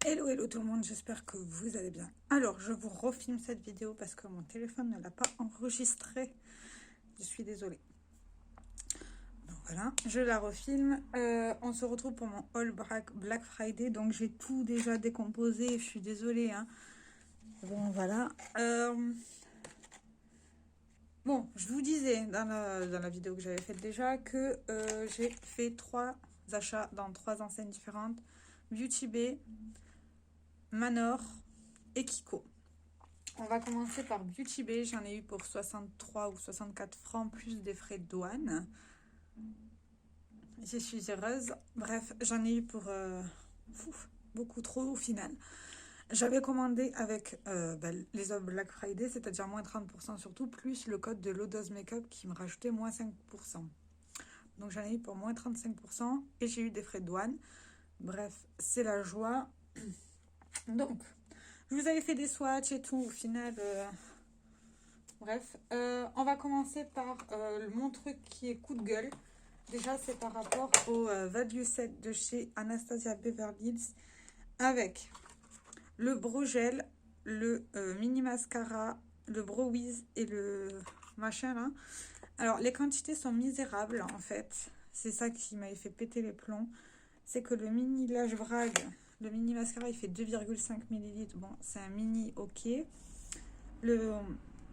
Hello, hello tout le monde, j'espère que vous allez bien. Alors, je vous refilme cette vidéo parce que mon téléphone ne l'a pas enregistrée. Je suis désolée. Donc voilà, je la refilme. On se retrouve pour mon haul Black Friday. Donc j'ai tout déjà décomposé, je suis désolée. Hein. Bon, voilà. Bon, je vous disais dans la vidéo que j'avais faite déjà que j'ai fait 3 achats dans 3 enseignes différentes. Beauty Bay, Manor et Kiko. On va commencer par Beauty Bay. J'en ai eu pour 63 ou 64 francs plus des frais de douane. Je suis heureuse. Bref, j'en ai eu pour beaucoup trop au final. J'avais commandé avec les offres Black Friday, c'est-à-dire moins 30% surtout, plus le code de Lodos Makeup qui me rajoutait moins 5%. Donc j'en ai eu pour moins 35% et j'ai eu des frais de douane. Bref, c'est la joie. Donc, je vous avais fait des swatchs et tout, au final. Bref, on va commencer par mon truc qui est coup de gueule. Déjà, c'est par rapport au Value Set de chez Anastasia Beverly Hills avec le brow gel, le mini mascara, le brow wiz et le machin là. Alors, les quantités sont misérables en fait. C'est ça qui m'avait fait péter les plombs. C'est que le mini Lash Brag, le mini mascara, il fait 2,5 ml. Bon, c'est un mini, ok. Le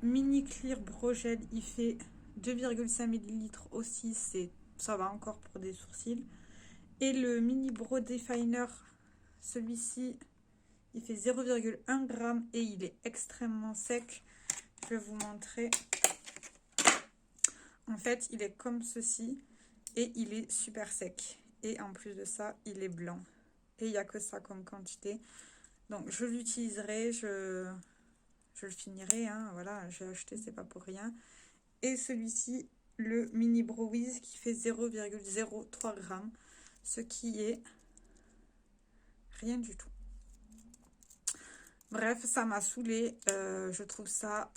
mini Clear Brow Gel, il fait 2,5 ml aussi. Ça va encore pour des sourcils. Et le mini Brow Definer, celui-ci, il fait 0,1 g et il est extrêmement sec. Je vais vous montrer. En fait, il est comme ceci et il est super sec. Et en plus de ça, il est blanc. Et il n'y a que ça comme quantité. Donc, je l'utiliserai, je le finirai. Hein, voilà, j'ai acheté, c'est pas pour rien. Et celui-ci, le Mini Brow Wiz qui fait 0,03 g. Ce qui est rien du tout. Bref, ça m'a saoulée. Je trouve ça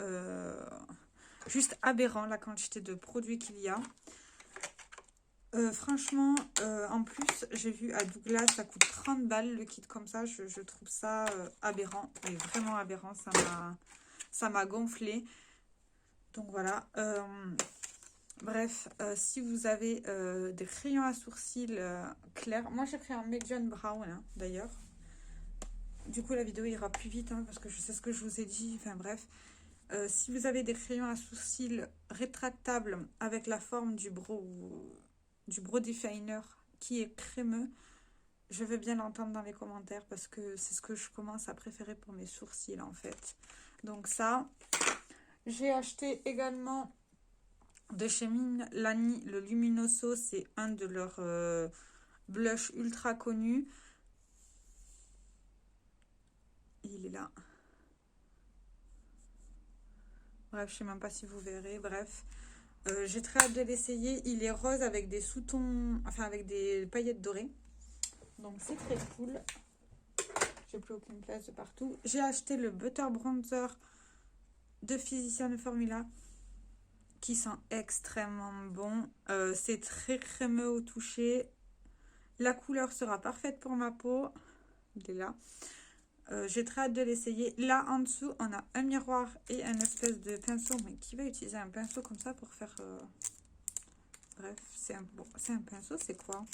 juste aberrant, la quantité de produits qu'il y a. Franchement, en plus, j'ai vu à Douglas, ça coûte 30 balles le kit comme ça. Je trouve ça aberrant, mais vraiment aberrant. Ça m'a gonflé. Donc voilà. Bref, si vous avez des crayons à sourcils clairs. Moi, j'ai pris un Medium Brown, hein, d'ailleurs. Du coup, la vidéo ira plus vite, hein, parce que je sais ce que je vous ai dit. Enfin bref. Si vous avez des crayons à sourcils rétractables avec la forme du brow definer qui est crémeux, je veux bien l'entendre dans les commentaires parce que c'est ce que je commence à préférer pour mes sourcils en fait. Donc ça, j'ai acheté également de chez Milani le Luminoso, c'est un de leurs blush ultra connus. Il est là. Bref, je sais même pas si vous verrez. Bref, j'ai très hâte de l'essayer. Il est rose avec des sous-tons, enfin avec des paillettes dorées. Donc c'est très cool. J'ai plus aucune place de partout. J'ai acheté le Butter Bronzer de Physician Formula qui sent extrêmement bon. C'est très crémeux au toucher. La couleur sera parfaite pour ma peau. Il est là. J'ai très hâte de l'essayer. Là en dessous, on a un miroir et un espèce de pinceau. Mais qui va utiliser un pinceau comme ça pour faire... Bref, c'est un pinceau, c'est quoi?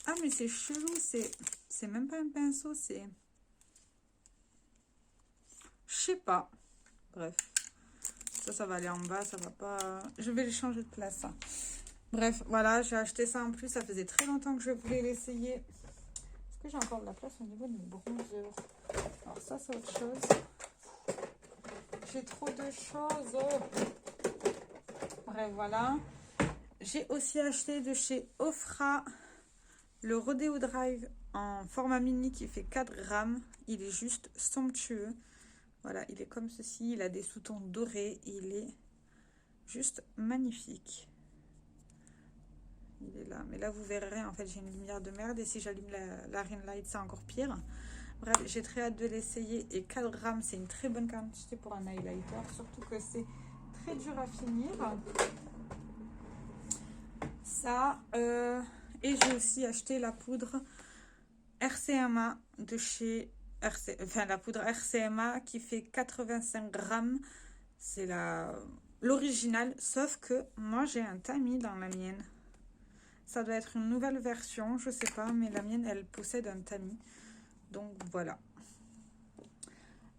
Ah, mais c'est chelou, c'est même pas un pinceau, c'est... Je sais pas. Bref. Ça va aller en bas, ça va pas... Je vais les changer de place, ça. Bref, voilà, j'ai acheté ça en plus. Ça faisait très longtemps que je voulais l'essayer. Est-ce que j'ai encore de la place au niveau de mes bronzers? Alors ça, c'est autre chose. J'ai trop de choses. Bref, voilà. J'ai aussi acheté de chez Ofra le Rodeo Drive en format mini qui fait 4 grammes. Il est juste somptueux. Voilà, il est comme ceci. Il a des sous-tons dorés. Il est juste magnifique. Il est là. Mais là, vous verrez, en fait, j'ai une lumière de merde. Et si j'allume la ring light, c'est encore pire. Bref, j'ai très hâte de l'essayer. Et 4 grammes, c'est une très bonne quantité pour un highlighter. Surtout que c'est très dur à finir. Ça. Et j'ai aussi acheté la poudre RCMA de chez la poudre RCMA qui fait 85 grammes. C'est l'original, sauf que moi j'ai un tamis dans la mienne. Ça doit être une nouvelle version, je sais pas, mais la mienne elle possède un tamis. Donc voilà.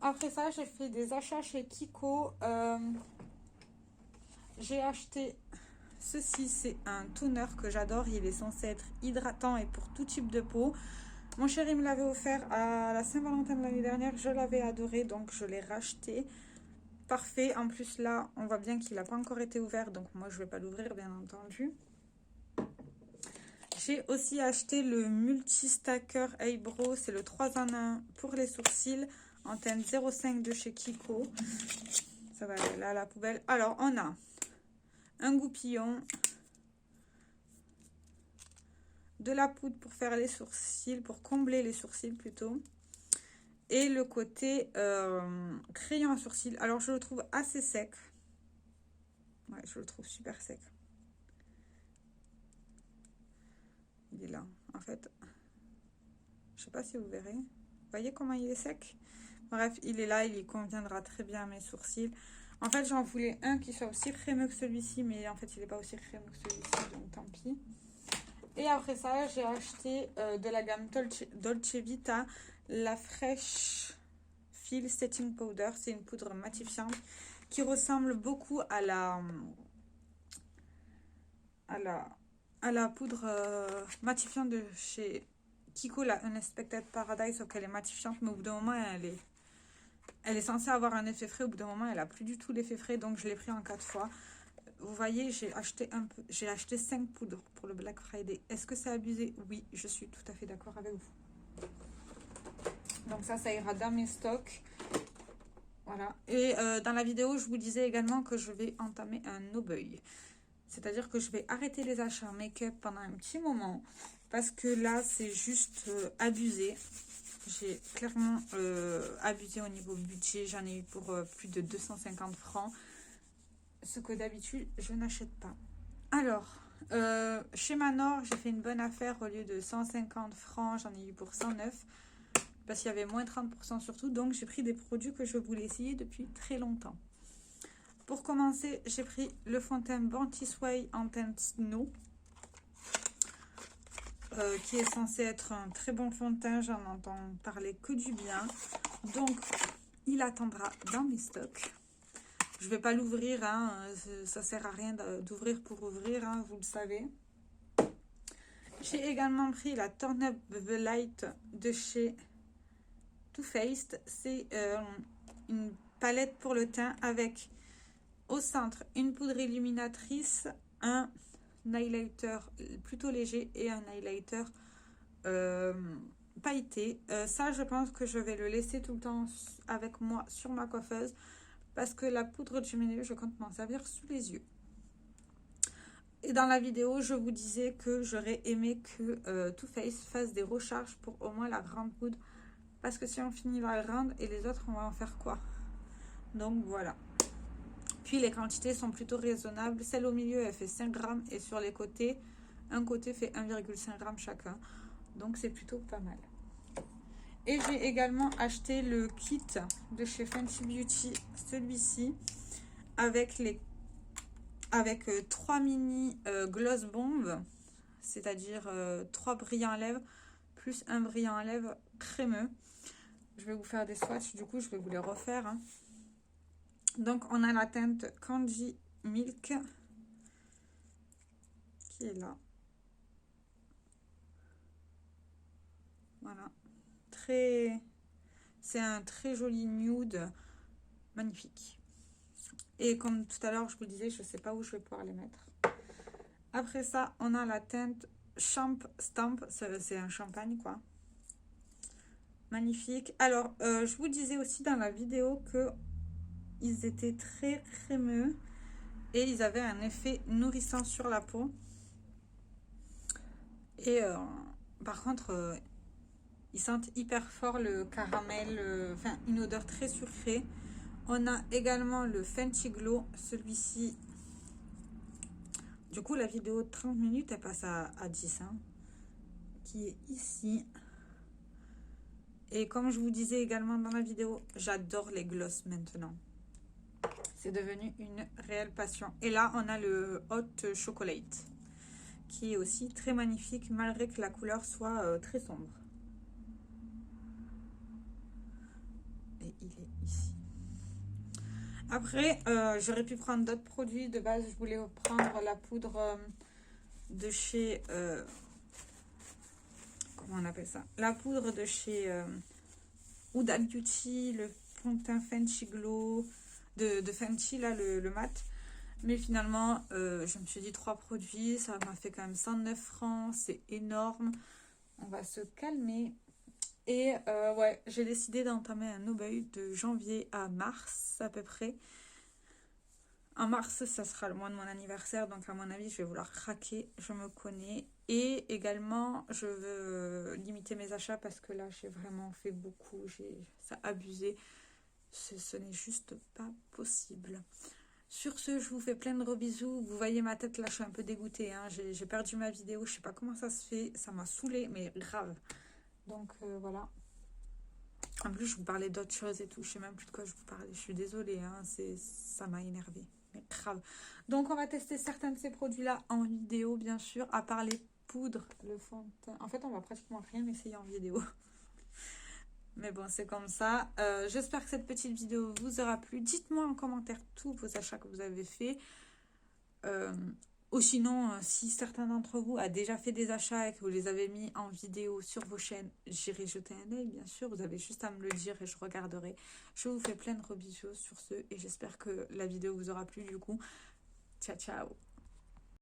Après ça, j'ai fait des achats chez Kiko. J'ai acheté ceci, c'est un toner que j'adore. Il est censé être hydratant et pour tout type de peau. Mon chéri me l'avait offert à la Saint-Valentin de l'année dernière. Je l'avais adoré, donc je l'ai racheté. Parfait. En plus, là, on voit bien qu'il n'a pas encore été ouvert. Donc moi, je ne vais pas l'ouvrir, bien entendu. J'ai aussi acheté le Multi-Stacker Eyebrow. C'est le 3 en 1 pour les sourcils. En teinte 05 de chez Kiko. Ça va aller là à la poubelle. Alors, on a un goupillon, de la poudre pour faire les sourcils, pour combler les sourcils plutôt, et le côté crayon à sourcils. Alors, je le trouve assez sec. Ouais, je le trouve super sec. Il est là. En fait, je sais pas si vous verrez. Vous voyez comment il est sec? Bref, il est là, il y conviendra très bien à mes sourcils. En fait, j'en voulais un qui soit aussi crémeux que celui-ci, mais en fait, il n'est pas aussi crémeux que celui-ci, donc tant pis. Et après ça, j'ai acheté de la gamme Dolce Vita, la Fresh Feel Setting Powder. C'est une poudre matifiante qui ressemble beaucoup à la poudre matifiante de chez Kiko, la Unexpected Paradise, sauf qu'elle est matifiante, mais au bout d'un moment, elle est censée avoir un effet frais. Au bout d'un moment, elle n'a plus du tout l'effet frais, donc je l'ai pris en 4 fois. Vous voyez, j'ai acheté 5 poudres pour le Black Friday. Est-ce que c'est abusé? Oui, je suis tout à fait d'accord avec vous. Donc ça ira dans mes stocks. Voilà. Et dans la vidéo, je vous disais également que je vais entamer un no-buy. C'est-à-dire que je vais arrêter les achats make-up pendant un petit moment. Parce que là, c'est juste abusé. J'ai clairement abusé au niveau budget. J'en ai eu pour plus de 250 francs. Ce que d'habitude, je n'achète pas. Alors, chez Manor, j'ai fait une bonne affaire. Au lieu de 150 francs, j'en ai eu pour 109. Parce qu'il y avait moins 30% surtout. Donc, j'ai pris des produits que je voulais essayer depuis très longtemps. Pour commencer, j'ai pris le fond de teint Banty Sway en teinte Snow. Qui est censé être un très bon fond de teint. J'en entends parler que du bien. Donc, il attendra dans mes stocks. Je ne vais pas l'ouvrir, hein. Ça ne sert à rien d'ouvrir pour ouvrir, hein, vous le savez. J'ai également pris la Turn Up the Light de chez Too Faced. C'est une palette pour le teint avec au centre une poudre illuminatrice, un highlighter plutôt léger et un highlighter pailleté. Ça, je pense que je vais le laisser tout le temps avec moi sur ma coiffeuse. Parce que la poudre du milieu, je compte m'en servir sous les yeux. Et dans la vidéo, je vous disais que j'aurais aimé que Too Faced fasse des recharges pour au moins la grande poudre. Parce que si on finit la grande et les autres, on va en faire quoi? Donc voilà. Puis les quantités sont plutôt raisonnables. Celle au milieu, elle fait 5 grammes. Et sur les côtés, un côté fait 1,5 g chacun. Donc c'est plutôt pas mal. Et j'ai également acheté le kit de chez Fenty Beauty, celui-ci, avec 3 mini gloss bomb, c'est-à-dire 3 brillants à lèvres, plus un brillant à lèvres crémeux. Je vais vous faire des swatchs, du coup je vais vous les refaire. Hein. Donc on a la teinte Candy Milk, qui est là. Voilà. C'est un très joli nude, magnifique. Et comme tout à l'heure, je vous disais, je ne sais pas où je vais pouvoir les mettre. Après ça, on a la teinte Champ Stamp. C'est un champagne, quoi. Magnifique. Alors, je vous disais aussi dans la vidéo que ils étaient très crémeux. Et ils avaient un effet nourrissant sur la peau. Et par contre, ils sentent hyper fort le caramel. Enfin, une odeur très sucrée. On a également le Fenty Glow, celui-ci. Du coup, la vidéo de 30 minutes, elle passe à 10, hein, qui est ici. Et comme je vous disais également dans la vidéo, j'adore les gloss maintenant. C'est devenu une réelle passion. Et là, on a le Hot Chocolate, qui est aussi très magnifique, malgré que la couleur soit très sombre. Et il est ici. Après, j'aurais pu prendre d'autres produits. De base, je voulais prendre la poudre de chez... comment on appelle ça? La poudre de chez Huda Beauty, le fond de teint Fenty Glow de Fenty, là, le mat. Mais finalement, je me suis dit 3 produits, ça m'a fait quand même 109 francs, c'est énorme. On va se calmer. Et ouais, j'ai décidé d'entamer un no buy de janvier à mars à peu près. En mars, ça sera le mois de mon anniversaire, donc à mon avis, je vais vouloir craquer, je me connais. Et également, je veux limiter mes achats parce que là, j'ai vraiment fait beaucoup, ça a abusé. Ce n'est juste pas possible. Sur ce, je vous fais plein de gros bisous. Vous voyez ma tête, là, je suis un peu dégoûtée. Hein. J'ai perdu ma vidéo, je sais pas comment ça se fait. Ça m'a saoulée, mais grave. Donc, voilà. En plus, je vous parlais d'autres choses et tout. Je sais même plus de quoi je vous parlais. Je suis désolée, hein. Ça m'a énervée. Mais grave. Donc, on va tester certains de ces produits-là en vidéo, bien sûr. À part les poudres, le fond de teint. En fait, on va pratiquement rien essayer en vidéo. Mais bon, c'est comme ça. J'espère que cette petite vidéo vous aura plu. Dites-moi en commentaire tous vos achats que vous avez faits. Ou sinon, si certains d'entre vous a déjà fait des achats et que vous les avez mis en vidéo sur vos chaînes, j'irai jeter un œil, bien sûr. Vous avez juste à me le dire et je regarderai. Je vous fais plein de gros bisous sur ce et j'espère que la vidéo vous aura plu du coup. Ciao, ciao!